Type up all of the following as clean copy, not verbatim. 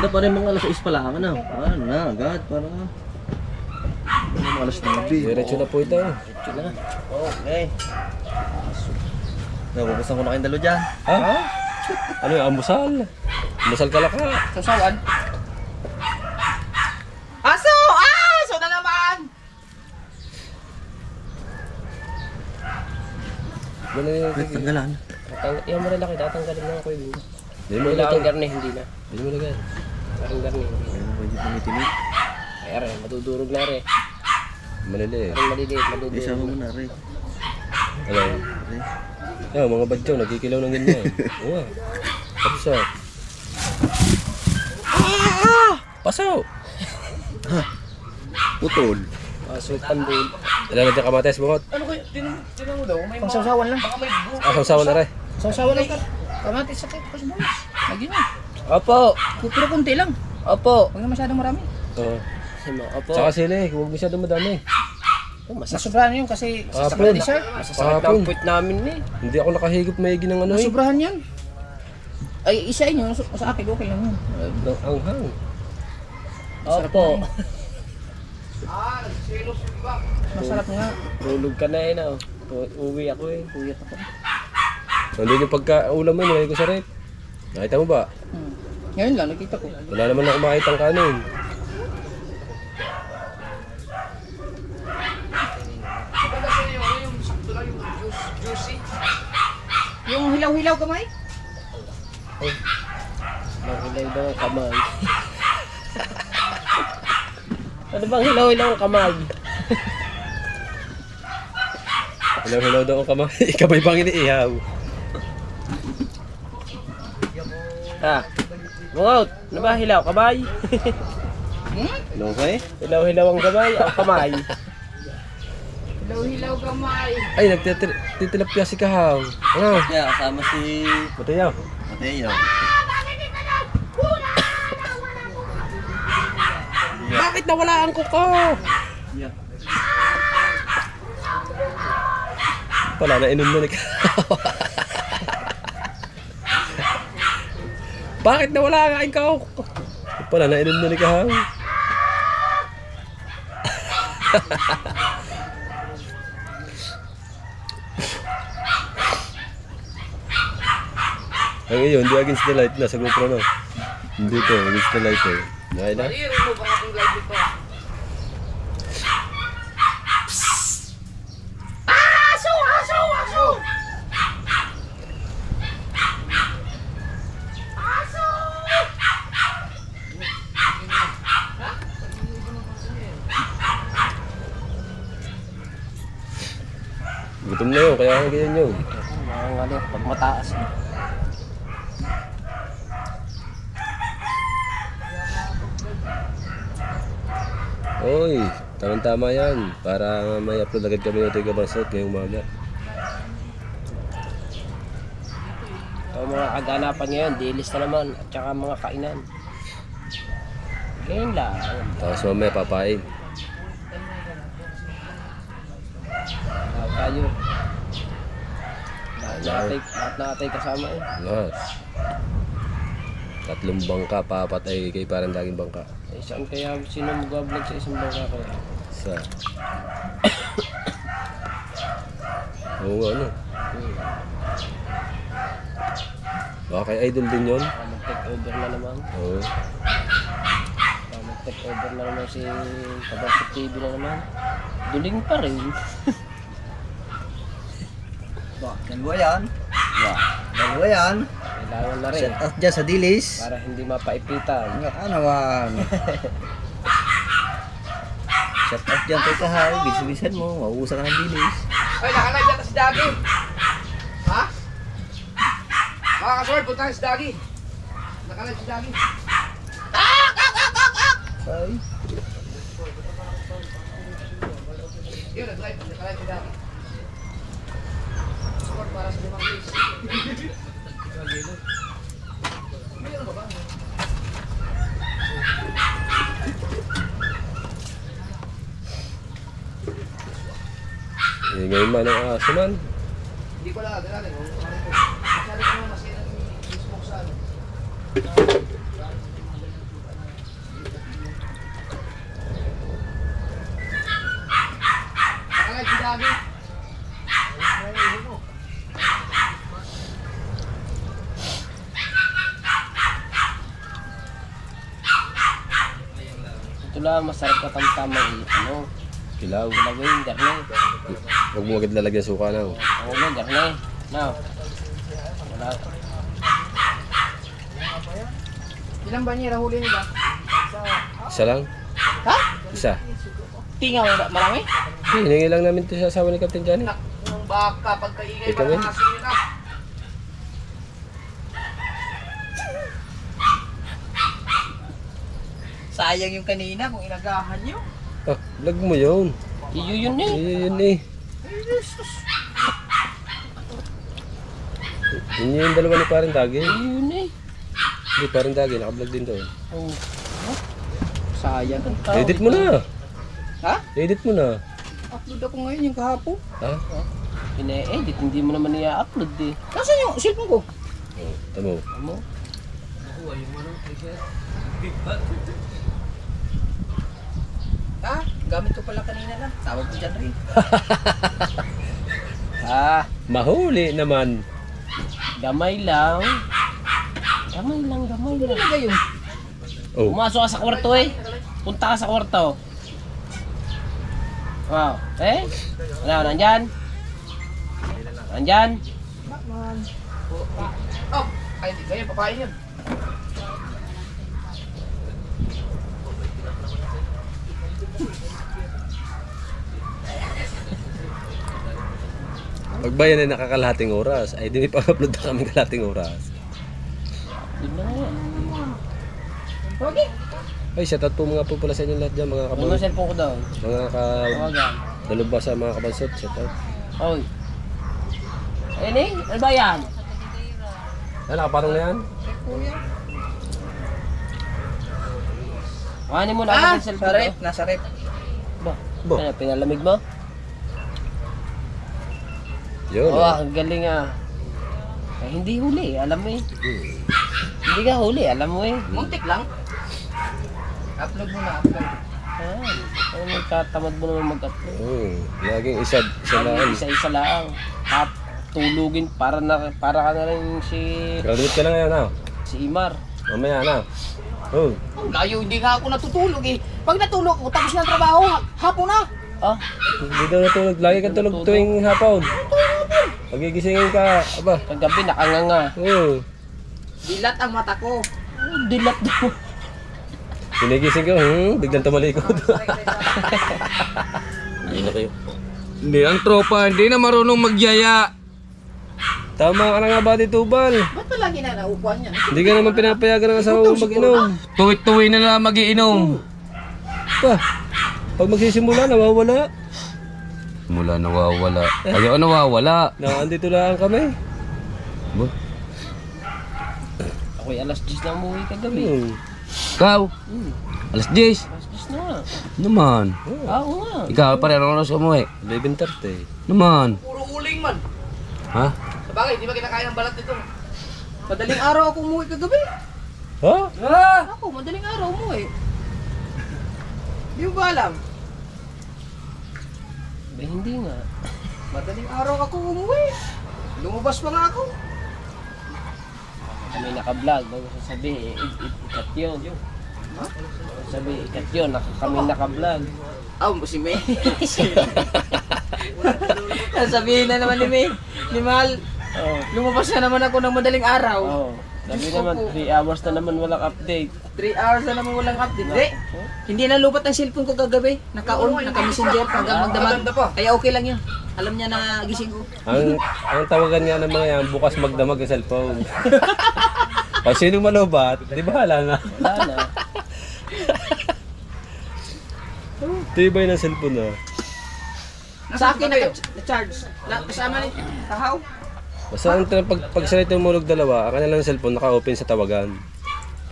Maganda pa rin mga alas 6 pa lang, ano? Ano na, agad, para mga alas 9. Diretso na po ito. Diretso na. Okay. Nabubusan ko na kayong dalo dyan. Ha? Ano yung amusal? Amusal ka laka. Sasawan. Aso! Aso na naman! Ano yung Tanggalan. Yung malalaki, tatanggalin lang ako yun. Hindi mo Wala lagay. akong garne, hindi na. Hindi mo lagay. Parang garne, hindi na. Ayun, pwede tumitinit. Kaya rin, madudurog na rin. Malili. Parang maliliit, Isama madudurog. mo na rin. Ano? Yan, mga badyaw, nagkikilaw ng ganyan. Oo nga. Tapos ah. Pasaw! Putol. Sultan bull. Alam na dyan kamates, bukot. Ano kayo? Tinan mo daw, may mga... Pangsasawan lang. Baka may buhok. Sausawan na rin. Sasawan lang ka. Kamatis sakit ko sa buhok. Lagi na. Opo! Pero kunti lang. Opo! Huwag na masyadong marami. Oo. Opo! Tsaka sili, huwag masyadong madami. Masobrahan yun kasi sa Hapon. dessert. Masasakit na ang puwit namin eh. Hindi ako nakahigop maigi ng ano eh. Masobrahan yan. Ay, isa inyo. Sa akin, okay lang yun. Ang hang. Opo! Masarap nga. Tulog ka na eh na. Uwi ako eh. Puyat ako. Nandun yung pagka-ulam mo, nilagay ko sa rep. Nakita mo ba? Ngayon lang, nakita ko. Wala naman ako makita ang kanin. Yung hilaw-hilaw kamay? Hilaw-hilaw daw ang kamay. Ano bang hilaw-hilaw ang kamay? Hilaw-hilaw daw ang kamay. Kamay bang iniihaw? Ha? Bungot! Ano ba hilaw? Kamay? Ano okay? Hilaw-hilaw ang kamay? Ang kamay? Hilaw-hilaw kamay. Ay, nagtitilapia si Kahaw. Ano? Kaya kasama si Matayaw. Mateo. Bakit nawala ang kuko? Yeah. Wala na inom na ni Kahaw. Bakit nawala ang aking Kahaw? Wala na inom na ni Kahaw. Ang iyo, hindi against the light na sa GoPro no. Hindi to, against the light eh. Dahil na. I-remove ang ating live dito. Aso! Aso! Aso! Aso! Gutom na yun, kaya ganyan yun. Ang ano, pag mataas. Oy, tamang-tama yan. Para may upload agad kami ng Tiga Bansot ngayong umaga. Ang mga kaganapan ngayon, dilis na naman. At saka mga kainan. Ngayon lang. Tapos mamaya papain. Tayo. Lahat na atay kasama eh. Lahat. 3 bangka, 4 ay kay parang daging bangka. Eh, saan kaya sino mag-vlog sa isang bangka kaya? Sa... Oo nga ano. Baka kay idol din yun. Mag-take over na naman. Oo. Mag-take over na naman si Kabarsot TV na naman. Duling pa rin. Dalawa yan. Dalawa yan. Kailangan na rin. Set out dyan sa dilis. Para hindi mapaipitan. Ano naman. Set out dyan kay Kahay. Bis-bisan mo. Mauusa ka ng dilis. Ay, nakalive yata si Dagi. Ha? Mga kasword, punta si Dagi. Nakalive si Dagi. Ay. Yun, nakalive si Dagi. Sword para sa 5 days. Mayroon ba ba? Eh, ngayon man ang aso man. Hindi ko lang, natin. Masyado naman masira yung smoke sa ano. Ito lang, masarap ka tamtamang ano. Kilaw. Ilagay, garne. Huwag mo agad lalagyan suka na. Ang ulo, garne. No. Wala. Ilang banyera huli nila? Isa lang? Ha? Isa. Tingaw, marami? Hiningi lang namin ito sa asawa ni Captain Johnny. Nung baka, pagkaingay, Ikaw, parang eh? asin nila. Sayang yung kanina kung inagahan nyo. Ah, vlog mo yun. Iyo yun eh. Yun eh. Yun yung dalawa ni Parang Dagi. Iyo yun eh. Hindi, Parang Dagi. Nakablog din doon. Oh. Sayang. Edit mo na. Ha? Edit mo na. Upload ako ngayon yung kahapon. Ha? Ine-edit, hindi mo naman i-upload eh. Nasaan yung cellphone ko? Oh, tamo. Ano? Ha? Gamit ko pala kanina lang. Tawag ko dyan rin. Mahuli naman. Gamay lang. Gamay lang, gamay lang. Talaga yun. Oh. Pumasok ka sa kwarto eh. Punta ka sa kwarto. Wow. Eh? Ano, nandyan? Nandyan? Oh, ay hindi kayo, papain yun. Pag ba yan ay nakakalahating oras, ay di may pang-upload na kami kalahating oras. Yun na nga. Okay. Ay, shoutout po mga po pala sa inyo lahat dyan, mga Ano mo cellphone ko daw? mga Tawagan. dalubba sa mga kabansot, shoutout. Oy. Ayun eh, ano ba yan? Ah, nakaparong na yan? Kuhanin mo na Ah, ako ng sa cellphone rep. ko. Nasa rep. Ba? Bo. Ano, pinalamig mo? Yun. Oo, ang galing ah. Eh, hindi huli, alam mo eh. Hindi ka huli, alam mo eh. Muntik lang. Upload mo na, upload. Ano magtatamad mo naman mag-upload? Oh, laging isa lang. Isa-isa lang. At tulugin para ka na rin Graduate ka na ngayon, ha? si Imar. Mamaya na. Oh, Oh, layo, hindi nga ako natutulog eh. Pag natulog ako, tapos ng trabaho, hapon na. Ah, hindi daw natulog. Lagi kang tulog tuwing hapon. Pagigisingin ka, aba. kagabi nakanganga. Oh, Dilat ang mata ko. Dilat daw. pinigising ka, biglang tumalikod. Hindi na kayo. Hindi, ang tropa, hindi na marunong magyaya. Tama ka na nga ba, Tubal? Ba't pa lagi na naupuan yan? Hindi ka naman pinapayagan ng asawa mo mag-inom. Tuwi-tuwi na lang mag-iinom. Pa, pag magsisimula, nawawala. Mula nawawala. Ayaw nawawala. Andito lang kami. Bo, Ako'y alas 10 na umuwi kagabi. ikaw, alas 10. Alas 10 na nga. Naman. Oo nga. Ikaw, pare, anong oras ka umuwi? 11:30. Naman. Puro uling man. Ha? Sabagay, di ba kinakain ang balat nito? Madaling araw ako umuwi kagabi. Ha? Ako, madaling araw umuwi. Di mo ba alam? Ba, hindi nga. Madaling araw ako umuwi. Lumabas pa nga ako. Kami naka-vlog. Bago sasabihin, ikat yun. Sabi, ikat yun. Kami naka-vlog. Si May. Sabihin na naman ni May. Ni Mahal. Oo. Lumabas na naman ako ng madaling araw. Oo. Sabi Diyos ko naman, po. 3 hours na naman walang update. 3 hours na naman walang update. Hindi na lupat ang cellphone ko kagabi. Naka-on, naka-messenger hanggang magdamag. Kaya okay lang yun. Alam niya na gising ko. Ang tawagan nga ng mga yan, bukas magdamag ang cellphone. Pag sinong malubat, di bahala na. Wala na. Tibay ng cellphone na. Sa akin na-charge. Kasama ni Kahaw. Basta ang pag sila tumulog dalawa, ang kanilang cellphone naka-open sa tawagan.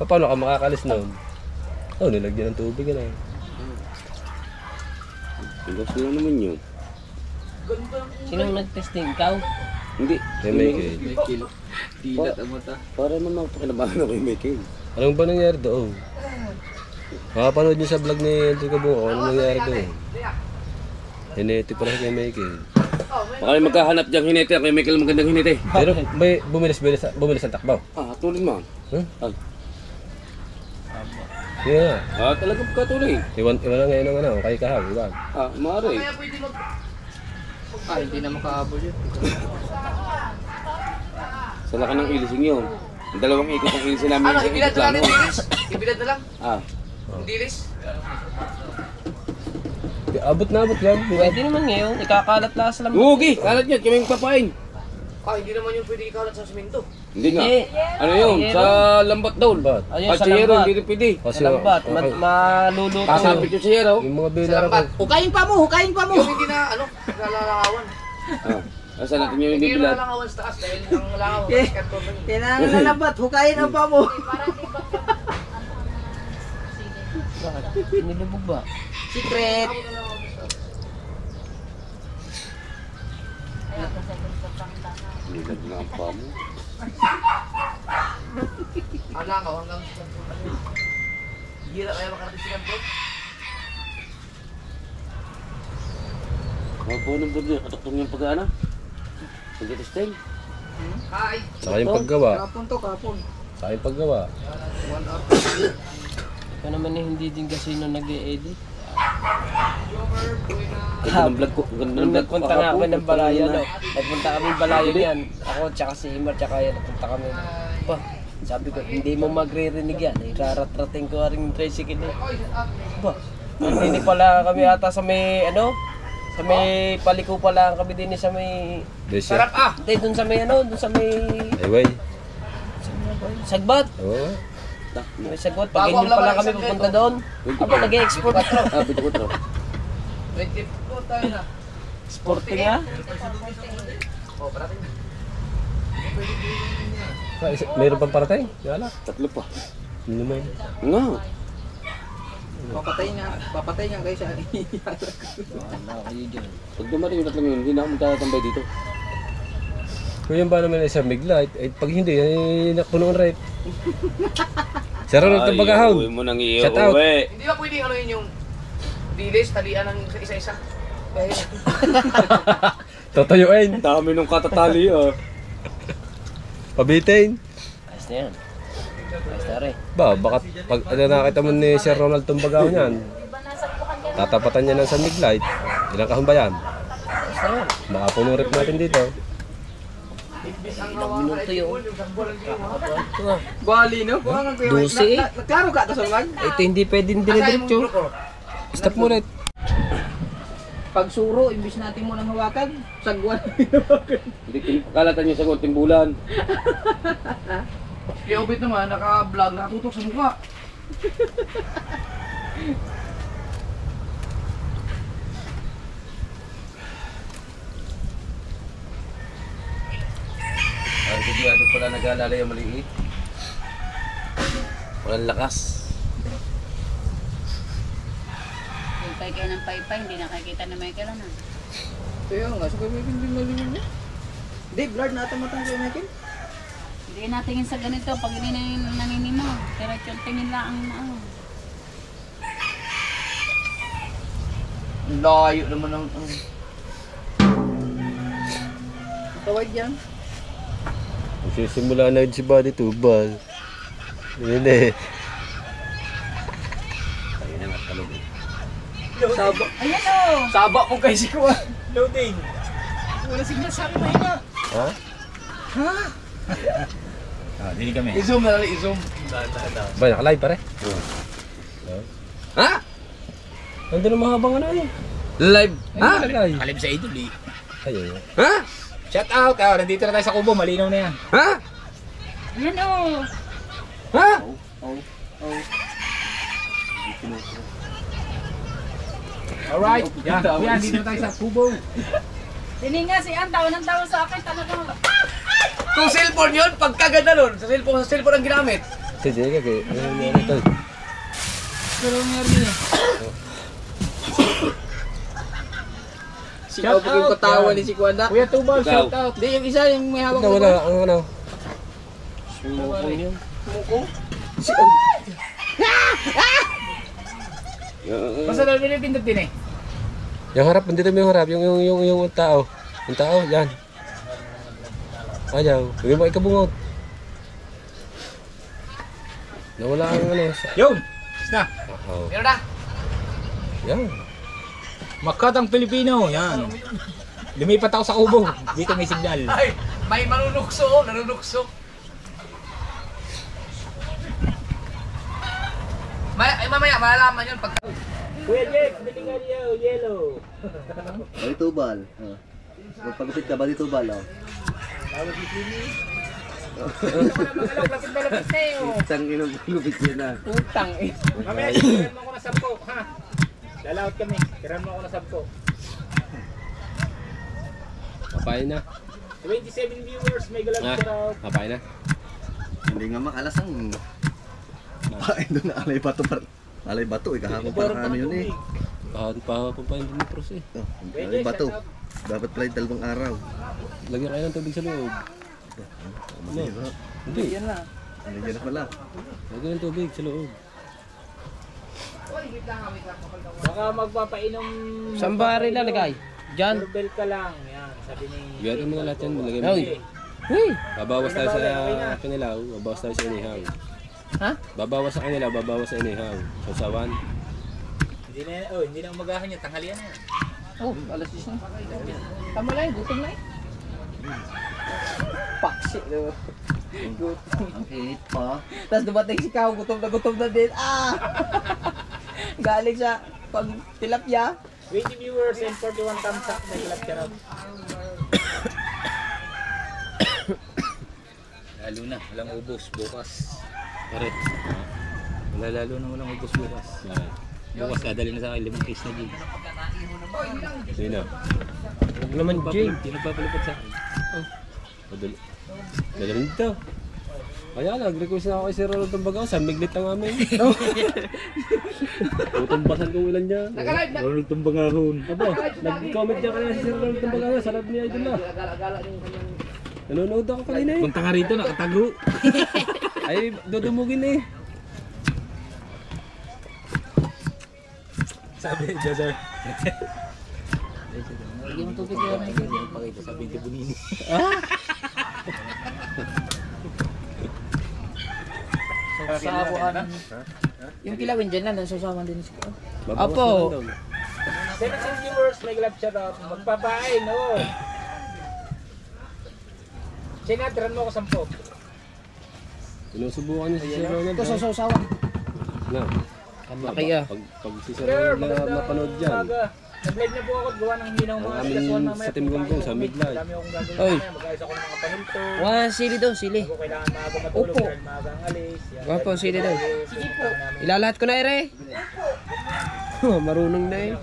Paano ka makakalis nun? Oh, nilagyan ng tubig na. Tugas na naman yun. Sinong nag-testing? Ikaw? Hindi. Kay Michael. Tilat ang mata. Para naman mapakinabahan ako yung Michael. Anong ba nangyari doon? Makapanood niyo sa vlog ni Andrew Cabungo, ano nangyari doon? Hinete pala kay Michael. Baka may magkahanap diyang hinete. Kay Michael magandang hinete. Pero may bumilis ang takbaw. Ah, tulad mo. Huh? Ay. Yeah. Talagang katuloy. Iwan na ngayon ng ano, kay Kahag, iwan. Maaari. Hindi na makahabol yun. Sa laki ng ilising yun. Ang dalawang ikot ng ilising namin. Ano, ibilad na lang yung dilis? Ibilad na lang? Ah. Yung dilis? Abot na abot yan. Pwede naman ngayon, ikakalat lang sa lambat. Hugi! Kalat nyo, kaming papain. Hindi naman yung pwede ikalat sa simento. Hindi nga. Hindi. Ano yun? Sa lambat daw. Ayun, At sa sa yero, lambat. hindi rin pwede. Kasi, Sa lambat, okay. maluluto. Kasapit yung sa yero. Yung mga Sa bilara ko. lambat. Hukayin pa mo, hukayin pa mo. Yung hindi na, nalalakawan. Asa natin yung Hindi yung bibilad. nalalakawan sa taas dahil ang langaw. Okay. Tinanalabat, hukayin ang pa mo. Nilubog ba? Secret. Bibilad na ang pamo. Ang langaw hanggang sa gira kaya makarating si Kanto. Mabuno ba doon? Katuktong yung pag-ana? Pag-testing? Hi! Saka yung paggawa. Kapon to, kapon. Saka yung paggawa. Ito naman eh, hindi din kasi nung nag-e-edit. Ganda ng vlog ko. Ganda ng vlog ko. Nagpunta nga kami ng Balayan, no? Nagpunta kami ng Balayan yan. Ako, tsaka si Imar, tsaka yan. Nagpunta kami. Pa, sabi ko, hindi mo magre-rinig yan. Irarat-rating ko rin yung tricycle eh. Pa, hindi pala kami ata sa may, ano? Sa may paliko pala kami din sa may... Desya. Sarap ah! Hindi, dun sa may ano, dun sa may... Anyway. Sagbat. Oo. May sagbat. Pag Bago ang ganyan pala laman, kami isang pupunta ganito. doon. Aba, nag-e-export. Pito ko ito. 24 tayo na. Sporting nga. Oh, parating. Mayroon pang parating? Wala. Tatlo pa. Hindi naman. Nga. Papatay nga kayo sa Wala kayo dyan. Pag dumating yung tatlong yun, hindi na ako magtatambay dito. Kung yan ba naman ay sa Miglight, ay pag hindi, ay nakuno ang rep. Sa Ronald ng Bagahon. Uwi mo nang Shout out. iuwi. Hindi ba pwede ano yun yung dilis, talian ng isa-isa? Dahil Totayuin. Dami nung katatali Pabitin. Ayos na yan. Ayos na rin. Ba, baka pag ano, nakita mo ni Sir Ronald itong Bagahon yan, tatapatan niya ng sa Miglight. Ilang kahon ba yan? Ayos na yan. Baka puno rep natin dito. Ilang minuto yun. Ito ah. Bali, no? 12 eh. Klaro ka to sa vlog? Ito hindi pwedeng dire-diretso. Stop mo rin. Pag suro, imbis natin mo nang hawakan, sagwan. Hindi kalatan niyo sa konting bulan. kaya ubit naman, naka-vlog, nakatutok sa mukha. Ang sigurado pala nag-aalala yung maliit. Walang lakas. Hintay kayo ng paypay, hindi nakakita na may kailan. Kaya nga, so kami hindi malingon niya. Hindi, blurred na ata matang kayo natin. Hindi natingin sa ganito pag hindi na naninimaw. Pero yung tingin lang ang ano. Layo naman ang... Tawag yan. Magsisimula na si Buddy Tubal. Yun eh. Ayun na nga, talog. Saba. Ayan o! Saba po kay si Kuwan. Loading. Wala signal sa akin mahina. Ha? I-zoom na lang, i-zoom. Ba, nakalive pare? Ha? Nandun ang mahabang ano eh. Live? Ha? Live. Kalib sa idol eh. Ayun. Ha? Shout out! Nandito na tayo sa Kubo, malinaw na yan. Ha? Ayan o! Ha? Alright, yan. Yan, dito na tayo sa Kubo. Tininga si Ann, tawa ng tawa sa akin. Talagang Kung cellphone yun, pagkaganda nun. Sa cellphone ang ginamit. Sige, kaya ano ito. Pero meron niya. Si Kau yung patawa ni si Kuanda. Kuya Tubal, Ikaw. shout out. Hindi, yung isa yung may hawak Wala, ang ano. Sumukong yun. Basta na pinipindot din eh. Yung harap, nandito mo yung harap, yung tao. Yung tao, yan. Ayaw, huwag mo ikabungot. Nawala ang ano. Yun! na. Oo. Meron na. Yan. Makatang Pilipino, yan. Lumipat ako sa kubo. Dito may signal. Ay, may manunukso, nanunukso. Mamaya, malalaman yun pag... Kuya Jex, bilingan niyo, yellow. Balitubal. Magpagupit ka, balitubal. Isang inong gupit yun na. Utang eh. Mamaya, tiran mo ako na 10, ha? Lalaot kami, tiran mo ako na 10. Papain na. 27 viewers, may galap Ah, shoutout. papain na. Hindi nga makalas ang pain doon na alay bato. Alay bato, kahapon pa kami yun eh. Papain din ni Pros eh. Alay bato. Dapat pala yung 2 araw. Lagyan kayo ng tubig sa loob. Mahirap. Hindi. Yan na. Lagyan na pala. Lagyan ng tubig sa loob. Baka magpapainom. Saan ba rin lalagay? Diyan. Doorbell ka lang, yan. Sabi ni... Gawin mo nga lahat yan. Lagyan mo. Oy. Uy. Babawas tayo sa kanilaw. Babawas tayo sa inihaw. Ha? Babawas sa kanila. Babawas sa inihaw. Sausawan. Hindi na umagahan niya, tanghalian na yan. Oh, alas 10 na. Tama lang, gutom na eh. Paksi, diba? Gutom. Ang init pa. Tapos dumating si Kao, gutom na din. Ah! Galing sa pag tilapia. 20 viewers and 41 thumbs up, may galap shoutout. Lalo na, walang ubos bukas. Pare. Lalo na walang ubos bukas. Bukas dadali na sa akin 5 case na gin. Sino? Huwag naman, Jay. Hindi nagpapalipad sa akin. Padali. Dalamin dito. Kaya nag-request na ako kay Sir Ronald Tumbagaw. Samiglit ang amin. Tutumbasan kong ilan niya. Ronald Tumbagahon. Aba, nag-comment niya kanina si Sir Ronald Tumbagaw. Sarap niya idol na. Nanonood ako kanina eh. Punta ka rito, nakatago. Ay, dudumugin eh. Sabi, Joseph. Lagyan mo tubig yan. Pakita sa video bunini. Sausawan. Yung kilawin dyan lang, sausawan din siya. Babawas Apo. na lang daw. 17 viewers, may galap shoutout. Magpapain, oo. Sina, tiran mo ako 10. Sinusubukan niya si Sir Ronald. Ito sa sausawan. Na. Laki ah. Pag si Sir Ronald na napanood dyan. Nag-live na po ako at gawa ng hindi ng mga Ang amin sitwasyon mamaya. sa Team Gonggong sa midlife. Dami akong gagawin Oy. mamaya. Mag-ayos ako ng mga panulto. Sili daw, sili. Kung kailangan maaga matulog Opo. dahil maaga ang alis. Yan. Opo, sili daw. Sige po. Ilalahat ko na ere. Marunong na eh.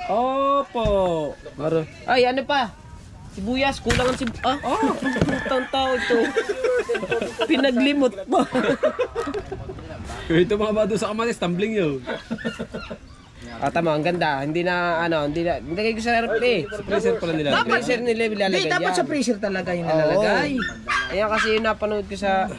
Opo. Ay, ano pa? Sibuyas, kulang ang putang tao ito. Pinaglimot pa. Ito mga bado sa kamatis, tumbling yun. Tama, ang ganda. Hindi na, nilagay ko sa rep eh. Sa freezer pala nila. Sa freezer nila ilalagay yan. Dapat sa freezer talaga yung nilalagay. Ayan kasi yung napanood ko sa,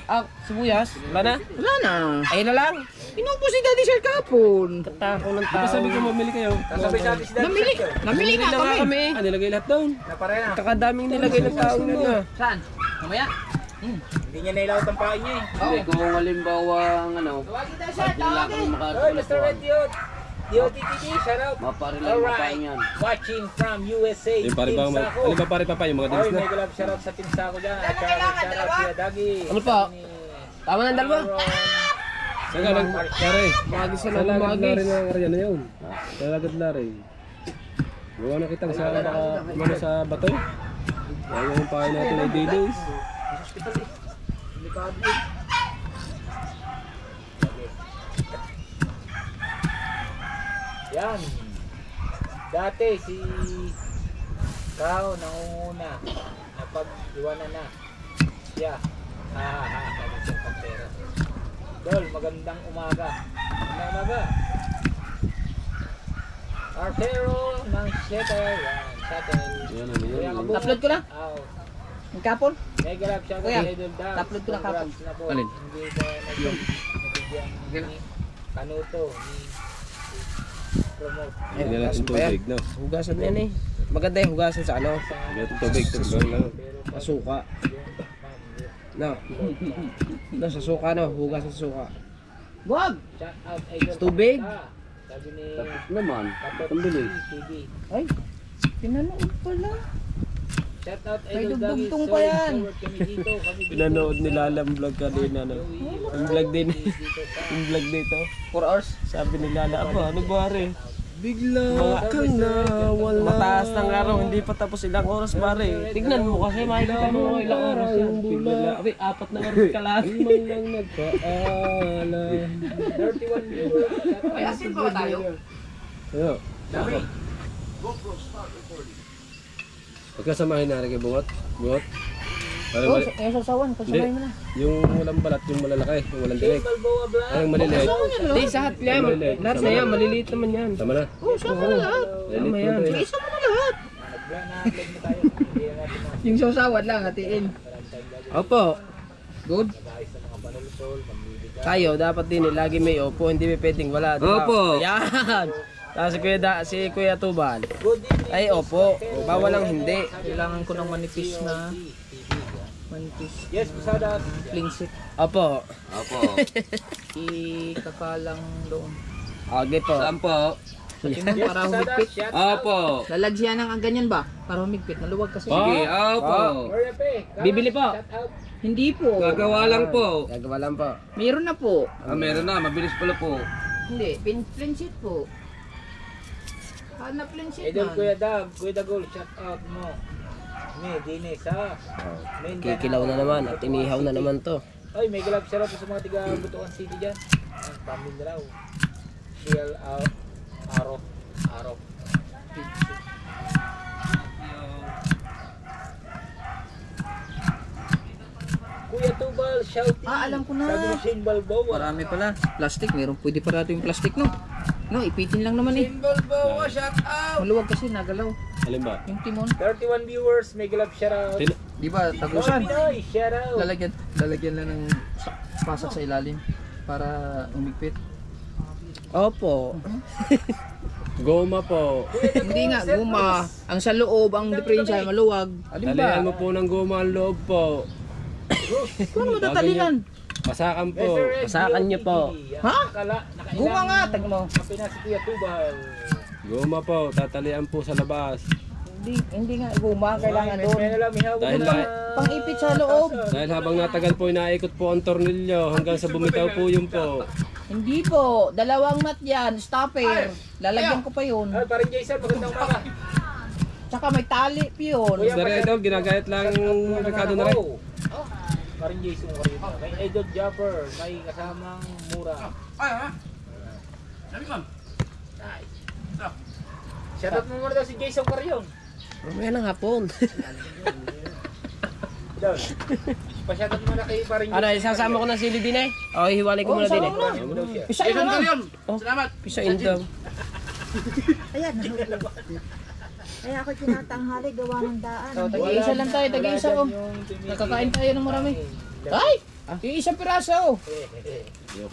sibuyas. Wala na? Wala na. Ayun na lang. Inubos si Daddy Sir kapon. Katako ng Diba tao. sabi ko mamili kayo? Sabay sa atin si Daddy. Namili nga kami. Nilagay lahat doon. Napare na. Kakadaming nilagay ng tao na. Saan? Mamaya? Hindi niya nailawat ang pain niya eh. Hindi, kung halimbawa ang ano, at nila kami Oy, makakalakuan. Mr. Red Diod. DOTTV, shout out. Maparilan mo pa yan. Watching from USA. Yung pare Team ba, Sako. ano ba pare papa yung mga Oy, dilis na? may galap shout out sa Team Sako dyan. At shout out si Dagi. Ano pa? Tama ng dalawa. Saan ka lang, pare? Magis Sa na lang lagad lari magis. na area na yun. Sa lagad lari. Gawa na kitang sa baka sa bato. Gawa yung pahay natin ay dilis. Yan. Dati si Kao nangunguna. Napag-iwanan na. Siya. Sabi siya pagpera. Dol, magandang umaga. Magandang umaga. Artero ng Shuttle. Yan, Shuttle. Yan, ano Kuya yan. Kabuk. Upload ko na. Aw. Ang kapon. May galap siya. Kuya, Idol Dab. upload ko na kapon. Congrats na po. Alin? Hindi ba nabigyan ni Kanuto ni promote. Hindi natin tubig, no? Hugasan na yan eh. Maganda yung hugasan sa ano. Hindi natin tubig, tubig lang. Sa suka. No. No, sa suka no. Hugasan sa suka. Wag! Shout out Idol. Tubig? Sabi ni Naman, ang bilis. TV. Ay, pinanood pala. Shout out May Idol Dagi. dugtong pa yan. Kami dito. Kami dito. Pinanood nila Lala vlog kanina, no? Yung vlog din. Yung vlog dito. 4 hours. Sabi ni Lala, aba, ano ba rin? Bigla Mga- kang nawala. Mataas ng araw, hindi pa tapos ilang oras pare. Tignan mo kasi makikita mo mga ilang oras yan. Bigla, abi, 4 na oras ka lang. Ang lang nagpaalam. 31 viewers. May asin pa ba tayo? Ayo. Dami. Pagkasamahin na rin kay Bungot. Bungot. Ano Oh, mali? yung sasawan, pagsamahin mo na. Yung walang balat, yung malalaki, yung walang Jay direct. Balboa Vlog. Anong maliliit? Hindi, sa lahat yan. Lahat na yan, maliliit naman yan. Tama na. Oh, sama na lahat. Maliliit yan. na tayo. Isa mo na lahat. Yung sasawan lang, hatiin. Opo. Good. Tayo, dapat din lagi may opo, hindi may pwedeng wala. Diba? Opo. Yan. Tapos si Kuya Tubal. Ay, opo. Bawal lang hindi. Kailangan ko ng manipis na manipis. Yes, pasada. Flingsit. Opo. Opo. Ikakalang doon. Okay po. Saan po? Sa timon para humigpit. Opo. Lalagyan ng ganyan ba? Para humigpit. Maluwag kasi. Sige, opo. Bibili po. Hindi po. Gagawa lang po. Gagawa lang po. Meron na po. Ah, meron na. Mabilis pala po. Hindi, flingsit po. Hanap flingsit Idol man. Kuya Dab, Kuya Dagol, shout out mo. Dine sa Mindanao. Kikilaw na naman at inihaw na naman to. Ay, may galap siya raw sa mga tiga Butuan City dyan. Ang pamin raw. CL Aro. Kuya Tubal, shouting. Alam ko na. Sabi ni Shane Balboa. Marami pala. Plastic, meron pwede pa natin yung plastic, no? No, ipitin lang naman eh. Shane Balboa, shout out. Maluwag kasi, nagalaw. Alin ba? Yung timon. 31 viewers, may galap shout out. Di ba, tagusan? Pinoy, shout out. Lalagyan lang ng pasak sa ilalim para umigpit. Opo. Goma po. Hindi nga, guma. Ang sa loob, ang diferensya, maluwag. Alin Talihan ba? mo po ng goma ang loob po. Kung matatalinan? Pasakan po. Pasakan niyo po. Ha? Guma nga, tag mo. Kapi na si Kuya Tubal. Goma po. Tatalian po sa labas. Hindi nga, guma, kailangan doon. May alam, ihaw mo Dahil na. ba- Pang-ipit sa loob. Dahil habang natagal po inaikot po ang tornilyo hanggang sa bumitaw po yun po. Hindi po, dalawang nut yan, stopper. Lalagyan ko pa yun. Ay, parang Jason, magandang umaga. Tsaka may tali pa yun. Dari Idol, ginagayat lang yung Ricardo na rin. Parang Jason ko rin. May Idol Jumper, may kasamang mura. Nice. Shoutout mo muna daw si Jason Carion. Mamaya ng hapon. Idol. Pa-shoutout mo na kay parang Ano, isasama ko na sili din eh. O, hiwalay ko muna din eh. Pisain mo lang. Pisain daw. Ayan, nahulog. Kaya ako tinatanghali, gawa ng daan. Tag-iisa lang tayo, tag-iisa oh. Nakakain tayo ng marami. Ay! Iisang piraso.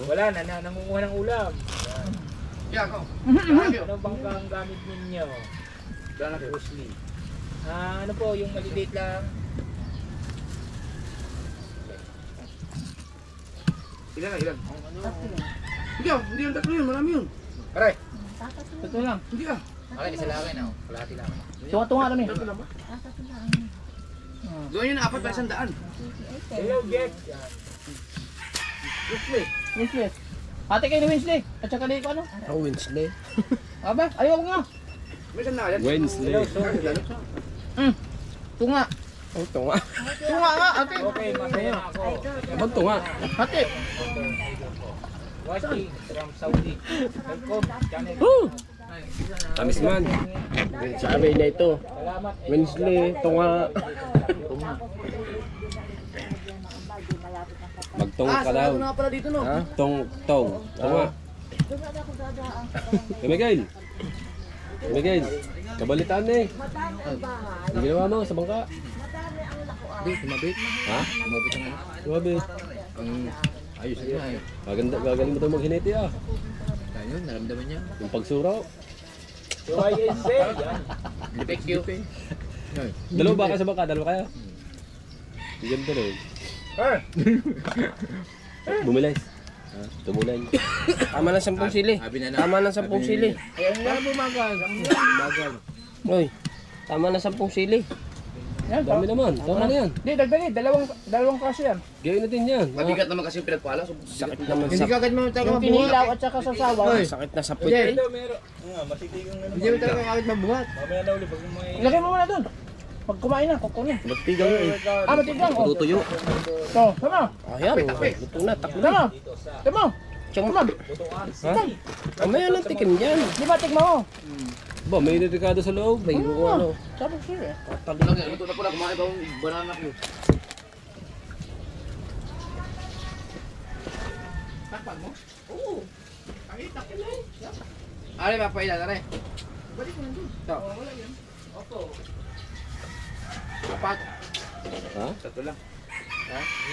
Wala na, nangunguha ng ulam. Ano bang ang gamit ninyo? Bruce Lee. Ano po, yung maliliit lang. Ilan? Hindi yung tatlo yun, marami yun. Aray! Ito lang. Hindi ah. Okay, isa lang ako. Kalahati lang. Tunga-tunga lang eh. Gawin yun na 4 para 100. Hello, Jeff. Winsley. Ate kayo ni Winsley. At saka ni ano? Ang Winsley. Aba, ayaw nga. May saan na yan? Wednesday. Tunga. Ang tunga. Tunga nga, ate. Okay, masaya na ako. Abang tunga. Ate. Watching from Saudi. Welcome, channel. Tamis man. Sabi na ito. Salamat. Winsley, tunga. Magtunga ka daw. Sarado na pala dito no. Ha? Tong. Tunga. Kamigay. Kabalitaan na eh. Ang ginawa mo sa bangka. Tumabit. Ha? Tumabit ang ano. Tumabit. Ayos na eh. Gagaling mo ito maghiniti ah. Ayun, naramdaman niya. Yung pagsuraw. YSA. Yan. Thank you. Dalawa ba kayo sa bangka? Dalawa kayo? Ganda rin. Her. Bumilis. Tumulan. Tama ng 10 sili. Tama ng 10 sili. Ayan nga bumagal. Bagal. Oy, tama ng 10 sili. Yan, Dami naman. Tama na yan. Hindi, dagdagi. Dalawang kaso yan. Gawin natin yan. Mabigat naman kasi yung pinagpala. So, Sakit naman Hindi sa... ka agad mo talaga Yung kinilaw at saka sasawa. Sakit na sa puwet. Hindi mo talaga agad mabuhat. Ilagay mo muna doon. Pag kumain na, kukunin. Magtigang eh. Matigang. Oh. Tutuyo. Ito, tama. Ayan, luto na, takbo na. Tama. Tama. Tiyang ha? Mamaya lang tikim dyan. Di ba, tigma mo? Ba, may delikado sa loob. May ano. Sabi ko eh. lang yan. Luto na pala. Kumain ba yung banana ko? Takpan mo? Oo. Ay, takpan na eh. Ari, mapailan na rin. Balik mo nandun. Ito. Wala yan. Opo. Apat. Ha? Tatlo lang.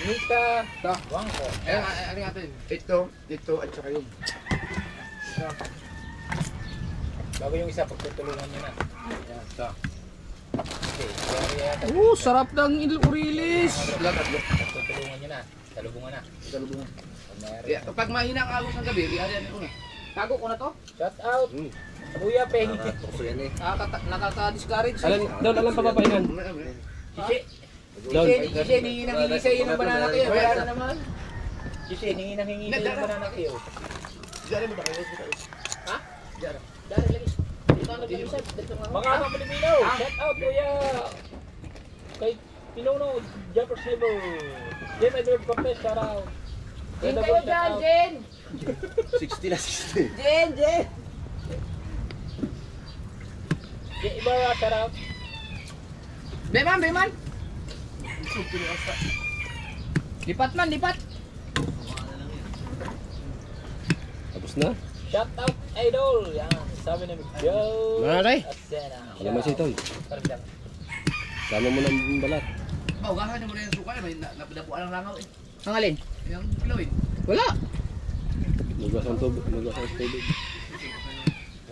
Nita. Ito. Wangko. Ano natin? Ito, at saka yun. Bago yung isa, pagtutulungan nyo na. Yan, ito. Okay. Sarap ng urilis. Tatlo. Pagtutulungan nyo na. Salubungan na. Salubungan. Pag mahina ang agos ng gabi, iyan ko na. Tago ko na to? Shout out. Kuya Peng. Nakaka-discourage. Alam pa papaingan. Doon. Sisi, hingi nang hingi sa'yo ng banana kayo. Wala na naman. Sisi, hingi nang hingi sa'yo ng banana kayo. Diyan mo ba kayo? Ha? Diyan. Dari lagi. Mga mga Pilipino, shout out kuya. Kay Pinono, Jumpers Never. Jen, I don't confess, shout out. Jen kayo dyan, Jen! 60 na 60. Jen, Jen! Jen Ibarra, shout out. Beman, Beman! Lipat man, lipat! Tapos na. Shout out idol. Yan, sabi ni Joe. Maray. Asena. Alam mo si Tol. Parang Sama mo ng balat. Maugahan niyo mo rin yung suka, may napuan ang langaw eh. Ang alin? Yung pilawin. Wala. Magwas ang tubig. Magwas ang tubig.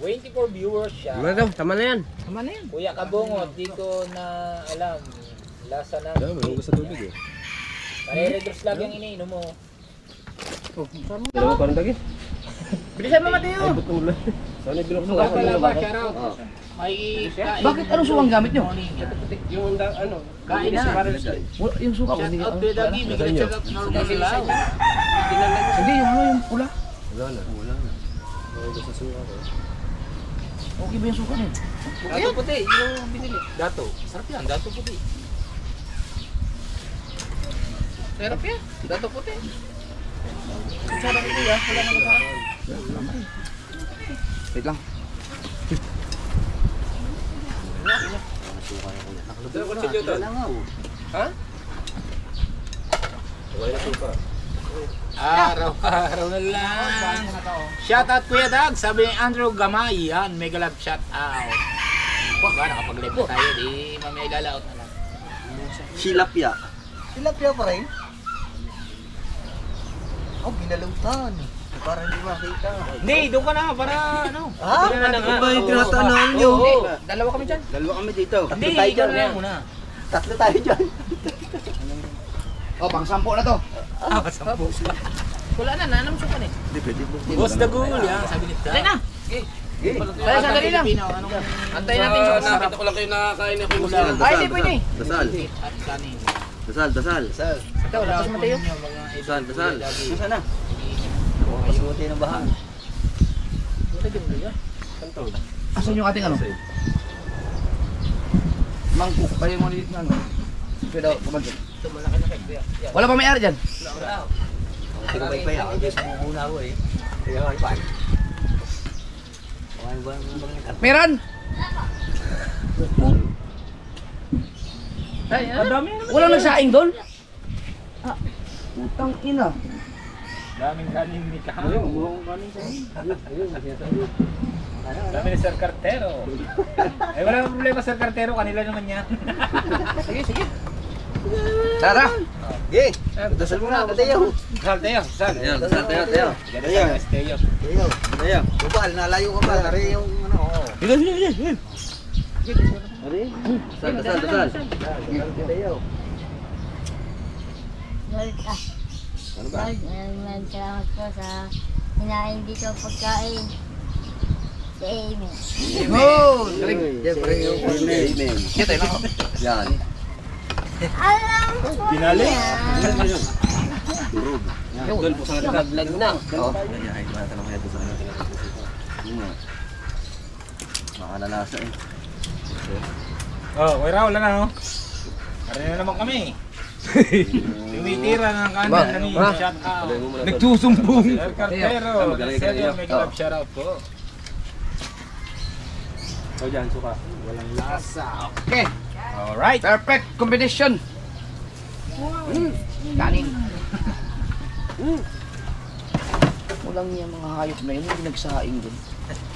24 viewers siya. Tama na daw, tama na yan. Tama na yan. Kuya Kabungot, di ko na alam. Lasa na. Yeah, may hugas sa tubig eh. Pare-reduce lang yung iniinom mo. Alam mo parang dagi? Bilisan mo, Mateo! Ay, butong ulan. Sana binuksan Suka ako. pala ba? Shout out. May Bakit anong sukang gamit nyo? Yung ano, kain na. Yung suka ko. Shout out to Dagi. May Saan nyo? shout out normal lang. Hindi, yung ano yung pula. Wala na. Wala na. Hugas sa suka ko. Okay ba yung suka niyo? Dato puti, yung binili. Dato. Sarap yan, dato puti. Sarap yan. Dato puti. Sarap ito ya, wala na masarap. Wait lang. Ha? Okay na suka. Araw-araw na lang. Shout out Kuya Dag, sabi ni Andrew Gamay, yan, mega love shout out. Ba, nakapag-live na tayo, di mamaya ilalaot na lang. Silapya. Tilapia pa rin? Oh, binalutan. Para hindi makita. Hindi, doon ka na, para ano. Ha? Ano ba yung tinatanong nyo? Oo, dalawa kami dyan. Dalawa kami dito. Hindi, ikaw na lang muna. Tatlo tayo dyan. Oh, pang sampo na to. Sampo. Wala na, nanam suka eh. Hindi, pwede mo. Boss Dagul, yan, sabi ni Dag. na! Tayo sandali lang. Antayin natin yung masarap. Nakita ko lang kayo nakakain ako yung Dasal, Ay, hindi pwede. Dasal. At kanin. Dasal, dasal. Ito, wala pa si Mateo. Dasal, dasal. Nasaan na? Pasuti ng bahan. Asan yung ating ano? Mangkok. Kaya yung maliit na ano? Kaya daw, kumansin. Wala pa may-ari dyan? Tingabay pa yan. Muna ako eh. Tingabay pa. Meron! Walang nagsaing doon? Putang ina. Daming kanin ni Kahapon. Dami ni Sir Cartero. Eh wala nang problema Sir Cartero, kanila naman yan. Sige, sige. Tara! Okay. Dasal mo na, Teo. Sal Teo, sal. Ayan, dasal, Teo, Teo. Teo. Teo. Teo. Teo. Bubal, nalayo ka pa. Hari yung ano. Sige, sige, sige. Hari. Dasal, dasal, dasal. Teo. Ano ba? Maraming salamat po sa hinain dito pagkain. Amen. Oh! Galing. Siyempre, amen. Kita lang. Yan. Alam ko Pinali. yan. Durog. Doon po sa naglag na. Oo. Ay, wala ka naman ito sa akin. Yun nga. Makalalasa eh. Oh, Kuya Raul, ano? Aray na naman kami. Tumitira ng kanan ni shout out. Nagsusumbong. Sir Cartero, Sergio, may club shout out po. O dyan, suka. Walang lasa. Okay. Alright. Perfect combination. Kanin. Walang niya mga hayop na yun, hindi nagsaing din.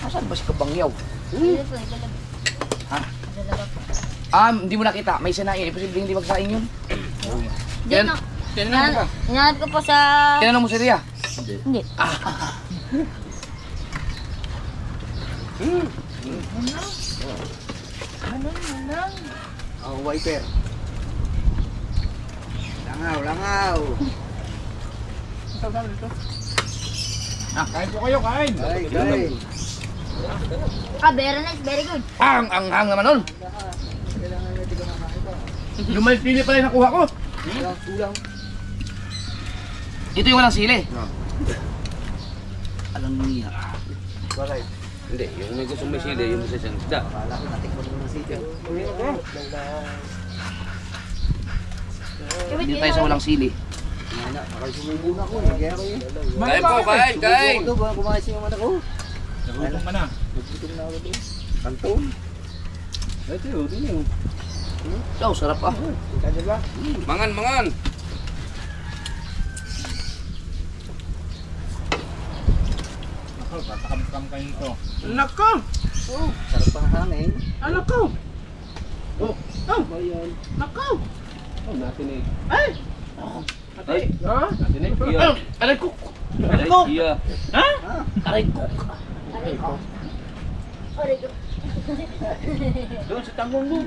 Nasaan ba si Kabangyaw? Ito po, ito lang. Ha? Dalawa po. Hindi mo nakita, may sinaing. Posible hindi magsaing yun. Diyan na. Tinanong mo ba? Hinahanap ko po sa... Tinanong mo si Ria? Hindi. Ang wiper. Langaw, langaw. Kain po kayo, kain. Ay. Very nice, very good. Ang anghang naman nun. Lumalit pili pala yung nakuha ko. Ito yung walang sili. Alam niya. Hindi, yung may gusto may sili, yung sa isang isda. Hindi tayo sa walang sili. Kain po, kain, kain! Kumain siya yung anak ko. Nagutom ka na. Kanton. Ito yun, ito yun. Ito, sarap ah. Mangan, mangan! Ako, tatakam-kam kayo ito. Nako! Sarap pang hangin. Nako! Nako! Oh, natinig. Ay! Ay, Ha? natinig. Aray ko! Aray, iya. Ha? Aray ko! Very good. Doon sa tanggong mo.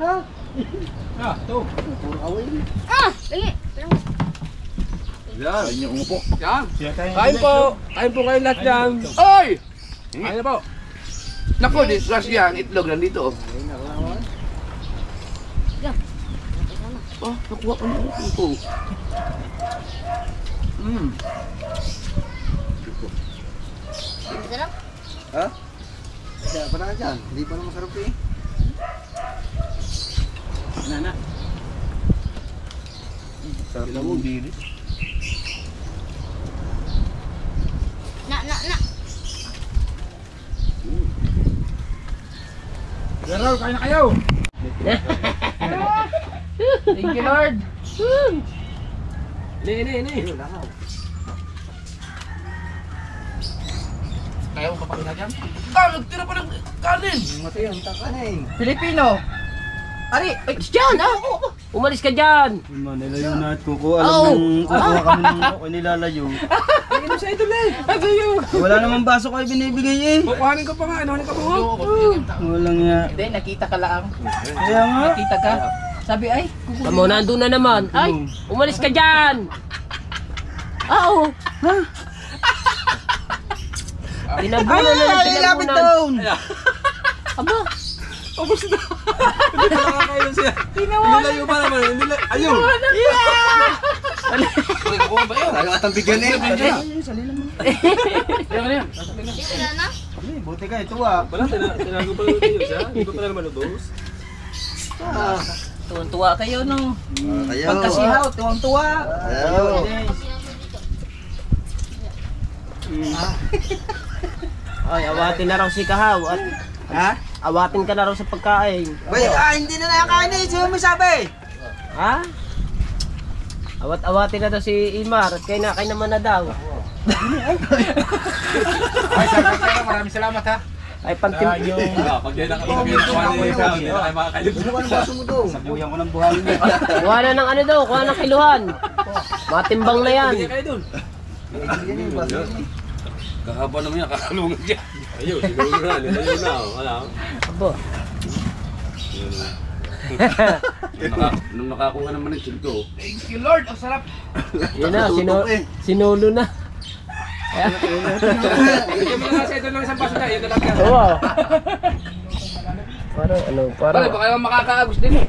Ah, ito. Puro away. Lagi. Yan. Ayun yung umupo. Yan. Siya tayo. Kain po. Kain po kayo lahat dyan. Oy! Kain na po. Nako, disgrasya ang itlog nandito. Oh, nakuha ko na ito. Sarap. Ha? Kaya pa na dyan. Hindi pa na masarap eh. Nana. Sarap na mo, bilis. Na. Kuya Raul, kain na kayo. Thank you, Lord. Ini. Kaya mo papakita dyan? Nagtira pa ng kanin. Matay ang takanin. Filipino. Ari, ay, dyan ah. Umalis ka dyan! Nilayo na at kuko. Alam nang kukuha kami ng ako nilalayo. Ano sa idol eh? Wala namang baso kayo binibigay eh. Kukuhanin ka pa nga. Ano ka pa nga? Walang nga. Hindi, nakita ka lang. Kaya nga. Nakita ka. Sabi ay, Tamo, nandun na naman. Ay, umalis ka dyan! Oo. Tinabunan na ng tinabunan. Aba, Nilayo pa naman. Ayun. kukuha ba yun? Ayaw atang bigyan eh. Yan na yan. Dito na. Buti ka ito ah. Wala, tinago pa naman kayo siya. Hindi ko pa naman ubos. Tuwan-tuwa kayo, no? Ayaw. Pagkasihaw, tuwang-tuwa. Ayaw. ay, awatin na raw si Kahaw. At Ha? awatin ka na raw sa pagkain. Hindi na nakakain eh. Sino may sabi? Ha? Awat-awatin na daw si Imar at kayo naman na daw. Ay, maraming salamat ha. Ay, pantim... Pag yan ang ginagawa niya, hindi na kayo makakalimutan. Ano ang baso mo doon? Sabuyan ko ng buhangin niya. Kuha na ng ano daw, kuha ng kiluhan. Matimbang na yan. Yan yung baso niya. Kahaba naman yan, kakalungan dyan. Ayun, siguro na. Nilayo na. Wala. Abo. Nung nakakuha naman ng chilko. Thank you, Lord. Ang sarap. Yun na, sinulo na. Bigyan mo na kasi ito ng isang baso na, yun na lang yan. Oo. Parang ano, Pare, parang... baka naman makakaagos din eh.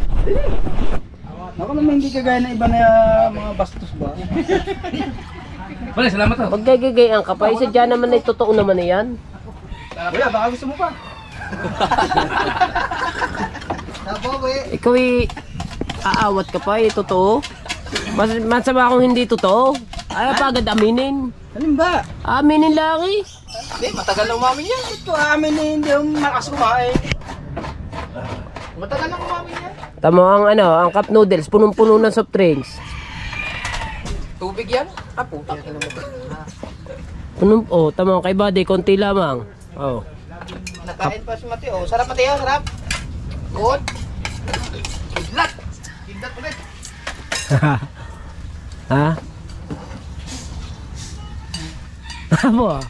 Ako naman hindi kagaya na iba na mga bastos ba? Pare, salamat to. Pag gagagayan ka pa, isa dyan naman ay totoo naman na yan. Kuya, baka gusto mo pa. Ikaw aawat ka pa, totoo. Masama akong hindi totoo. Ay, pagad aminin. Alin ba? Aminin lang eh. Hindi, matagal na umamin yan. Ito amin eh, hindi ako malakas kumain. Matagal na umamin yan. Tamo ang ang cup noodles, punong-puno ng soft drinks. Tubig yan? Ah, puta. Tamo kay Buddy, konti lamang. Oh. Nakain pa si Mateo. Sarap, Mateo, sarap. Good. Kidlat. Kidlat ulit. Ha? Abo.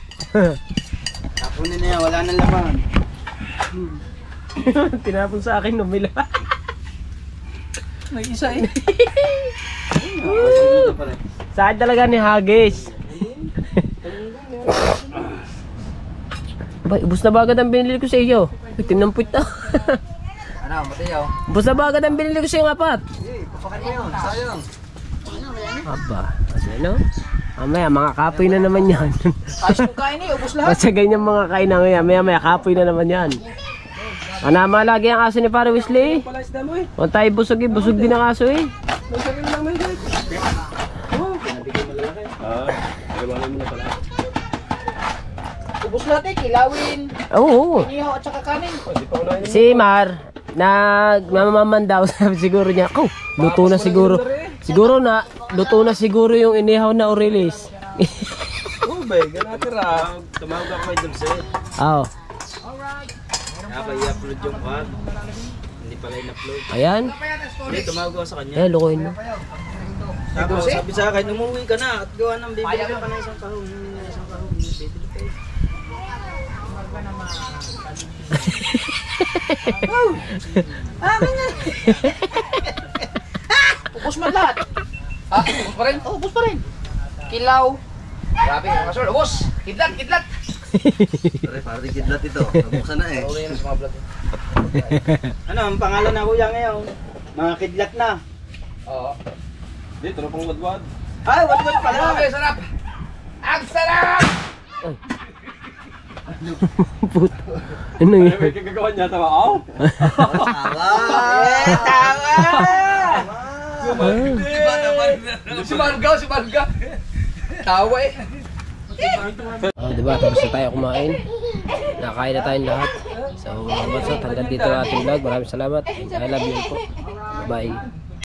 Tapunin na yan, wala nang laman. Tinapon sa akin numila. May isa eh. Sa akin talaga ni Haggis. Abay, ubos na ba agad ang binili ko sa iyo? Tinamput na. Ano, Mateo? Ubos na ba agad ang binili ko sa iyo ng apat? Papakin mo yun, sayang. Aba, ano? Mamaya, mga kapoy na naman yan. Ayos kong kain eh, ubos lahat. Basta ganyan mga kain na ngayon, maya kapoy na naman yan. Anama lagi ang aso ni Pare Wesley. Kung tayo busog din ang aso eh. Ubos lahat eh, kilawin. Oo. Inihaw at saka kanin. Si Mar, nagmamaman daw, sabi siguro niya, luto na siguro. Luto na siguro yung inihaw na orilis. Oh, bay, ganatira. Tumawag ako kay Dulce. Oo. Kaya i-upload yung vlog. Hindi pala in-upload. Ayan. Hindi, tumawag ako sa kanya. Lukuhin mo. Tapos sabi sa akin, umuwi ka na at gawa ng bibili ka pa na isang kahon. Isang kahon, bibili ka eh. Ubos man lahat. Ah, ubos pa rin? Oh, ubos pa rin. Kilaw. Grabe, mga sir, ubos. Kidlat, kidlat. Pare, parang kidlat ito. Nabuksan na eh. Okay na sa mga vlog. Ano, ang pangalan na kuya ngayon? Mga kidlat na. Oo. Dito na pang wadwad. Ay, wad-wad pala. Grabe, sarap. Ang sarap! Ano yun? May kagagawa niya, tama ako. Tawa! Si Marga. Tawa eh. Diba, tapos na tayo kumain. Nakain na tayong lahat. So mga bansot, hanggang dito ang ating vlog. Maraming salamat. I love you po. Bye.